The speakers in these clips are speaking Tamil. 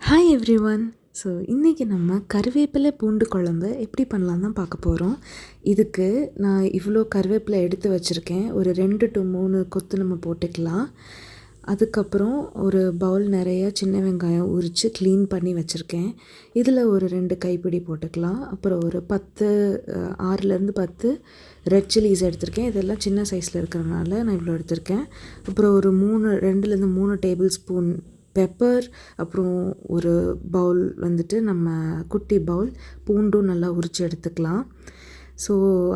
Hi every one. ஸோ இன்றைக்கி நம்ம கருவேப்பிலை பூண்டு குழம்பு எப்படி பண்ணலாம் தான் பார்க்க போகிறோம். இதுக்கு நான் இவ்வளோ கருவேப்பிலை எடுத்து வச்சுருக்கேன். ஒரு 2 to 3 கொத்து நம்ம போட்டுக்கலாம். அதுக்கப்புறம் ஒரு பவுல் நிறையா சின்ன வெங்காயம் உரித்து க்ளீன் பண்ணி வச்சுருக்கேன். இதில் ஒரு 2 கைப்பிடி போட்டுக்கலாம். அப்புறம் ஒரு 6லேருந்து 10 ரெட் சில்லிஸ் எடுத்திருக்கேன். இதெல்லாம் சின்ன சைஸில் இருக்கிறனால நான் இவ்வளோ எடுத்திருக்கேன். அப்புறம் ஒரு 2லேருந்து 3 டேபிள் ஸ்பூன் பெப்பர், அப்புறம் ஒரு பவுல் வந்துட்டு நம்ம குட்டி பவுல் பூண்டும் நல்லா உரித்து எடுத்துக்கலாம். ஸோ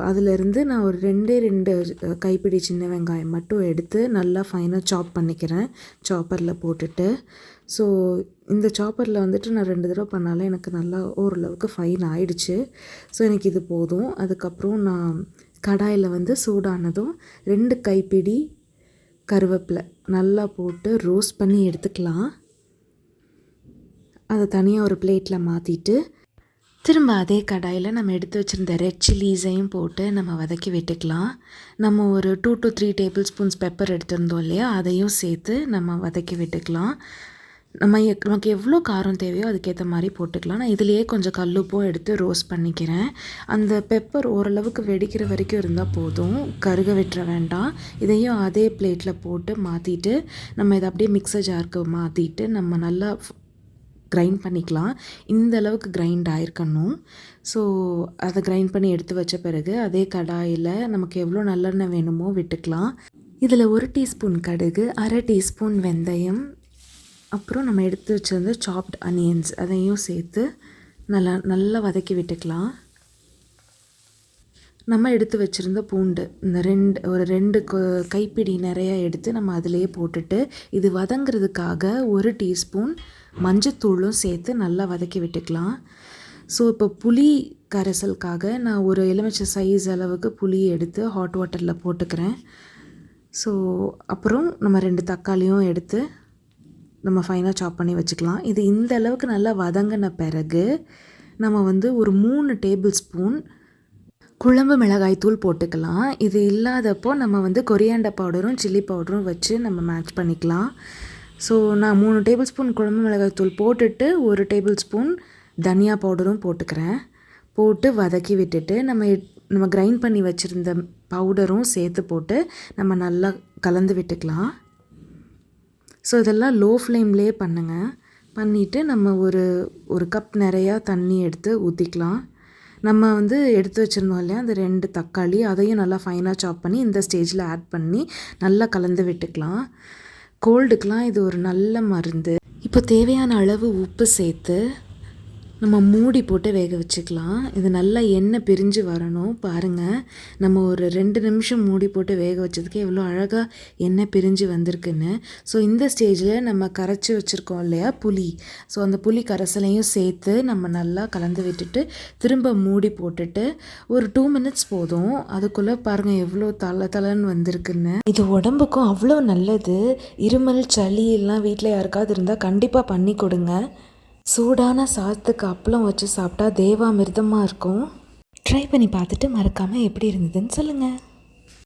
அதிலேருந்து நான் ஒரு 2 கைப்பிடி சின்ன வெங்காயம் மட்டும் எடுத்து நல்லா ஃபைனாக சாப் பண்ணிக்கிறேன் சாப்பரில் போட்டுட்டு. ஸோ இந்த சாப்பரில் வந்துட்டு நான் 2 தடவை பண்ணாலே எனக்கு நல்லா ஓரளவுக்கு ஃபைன் ஆயிடுச்சு. ஸோ எனக்கு இது போதும். அதுக்கப்புறம் நான் கடாயில் சூடானதும் 2 கைப்பிடி கருவேப்பிலை நல்லா போட்டு ரோஸ்ட் பண்ணி எடுத்துக்கலாம். அதை தனியாக ஒரு பிளேட்டில் மாற்றிட்டு திரும்ப அதே கடாயில் நம்ம எடுத்து வச்சுருந்த ரெட் சில்லிஸையும் போட்டு நம்ம வதக்கி விட்டுக்கலாம். நம்ம ஒரு 2 to 3 டேபிள் ஸ்பூன்ஸ் பெப்பர் எடுத்திருந்தோம் இல்லையா, அதையும் சேர்த்து நம்ம வதக்கி விட்டுக்கலாம். நமக்கு எவ்வளோ காரம் தேவையோ அதுக்கேற்ற மாதிரி போட்டுக்கலாம். நான் இதுலேயே கொஞ்சம் கல்லுப்பும் எடுத்து ரோஸ்ட் பண்ணிக்கிறேன். அந்த பெப்பர் ஓரளவுக்கு வெடிக்கிற வரைக்கும் இருந்தால் போதும், கருக விட்டுற வேண்டாம். இதையும் அதே பிளேட்டில் போட்டு மாற்றிட்டு நம்ம இதை அப்படியே மிக்சர் ஜாருக்கு மாற்றிட்டு நம்ம நல்லா கிரைண்ட் பண்ணிக்கலாம். இந்த அளவுக்கு கிரைண்ட் ஆயிருக்கணும். ஸோ அதை கிரைண்ட் பண்ணி எடுத்து வச்ச பிறகு அதே கடாயில் நமக்கு எவ்வளோ நல்லெண்ணெய் வேணுமோ விட்டுக்கலாம். இதில் 1 டீஸ்பூன் கடுகு, 1/2 டீஸ்பூன் வெந்தயம், அப்புறம் நம்ம எடுத்து வச்சிருந்த சாப்ட் அனியன்ஸ் அதையும் சேர்த்து நல்லா வதக்கி விட்டுக்கலாம். நம்ம எடுத்து வச்சுருந்த பூண்டு இந்த ஒரு 2 கைப்பிடி நிறையா எடுத்து நம்ம அதிலேயே போட்டுட்டு இது வதங்கிறதுக்காக 1 டீஸ்பூன் மஞ்சத்தூளும் சேர்த்து நல்லா வதக்கி விட்டுக்கலாம். ஸோ இப்போ புளி கரைசலுக்காக நான் ஒரு எலுமிச்சை சைஸ் அளவுக்கு புளி எடுத்து ஹாட் வாட்டரில் போட்டுக்கிறேன். ஸோ அப்புறம் நம்ம 2 தக்காளியும் எடுத்து நம்ம ஃபைனாக சாப் பண்ணி வச்சுக்கலாம். இது இந்த அளவுக்கு நல்லா வதங்கின பிறகு நம்ம ஒரு 3 டேபிள் ஸ்பூன் குழம்பு மிளகாய் தூள் போட்டுக்கலாம். இது இல்லாதப்போ நம்ம கொரியாண்டர் பவுடரும் சில்லி பவுடரும் வச்சு நம்ம மேட்ச் பண்ணிக்கலாம். ஸோ நான் 3 டேபிள் ஸ்பூன் குழம்பு மிளகாய் தூள் போட்டுட்டு 1 டேபிள் ஸ்பூன் தனியா பவுடரும் போட்டுக்கிறேன். போட்டு வதக்கி விட்டுட்டு நம்ம கிரைண்ட் பண்ணி வச்சுருந்த பவுடரும் சேர்த்து போட்டு நம்ம நல்லா கலந்து விட்டுக்கலாம். ஸோ இதெல்லாம் லோ ஃப்ளேம்லேயே பண்ணிவிட்டு நம்ம ஒரு கப் நிறையா தண்ணி எடுத்து ஊற்றிக்கலாம். நம்ம எடுத்து வச்சுருந்தோம் இல்லையா அந்த 2 தக்காளி, அதையும் நல்லா ஃபைனாக சாப் பண்ணி இந்த ஸ்டேஜில் ஆட் பண்ணி நல்லா கலந்து விட்டுக்கலாம். கோல்டுக்கெலாம் இது ஒரு நல்ல மருந்து. இப்போ தேவையான அளவு உப்பு சேர்த்து நம்ம மூடி போட்டு வேக வச்சுக்கலாம். இது நல்லா எண்ணெய் பிரிஞ்சு வரணும். பாருங்கள், நம்ம ஒரு 2 நிமிஷம் மூடி போட்டு வேக வச்சதுக்கு எவ்வளோ அழகாக எண்ணெய் பிரிஞ்சு வந்திருக்குன்னு. ஸோ இந்த ஸ்டேஜில் நம்ம கரைச்சி வச்சுருக்கோம் இல்லையா புளி, ஸோ அந்த புளி கரைசலையும் சேர்த்து நம்ம நல்லா கலந்து விட்டுட்டு திரும்ப மூடி போட்டுட்டு ஒரு 2 மினிட்ஸ் போதும். அதுக்குள்ளே பாருங்கள் எவ்வளோ தலன்னு வந்திருக்குன்னு. இது உடம்புக்கும் அவ்வளோ நல்லது. இருமல் சளி எல்லாம் வீட்டில் யாருக்காவது இருந்தால் கண்டிப்பாக பண்ணி கொடுங்க. சூடான சாதத்துக்கு அப்பளம் வச்சு சாப்பிட்டா தேவாமிர்தமாக இருக்கும். ட்ரை பண்ணி பார்த்துட்டு மறக்காமல் எப்படி இருந்ததுன்னு சொல்லுங்கள்.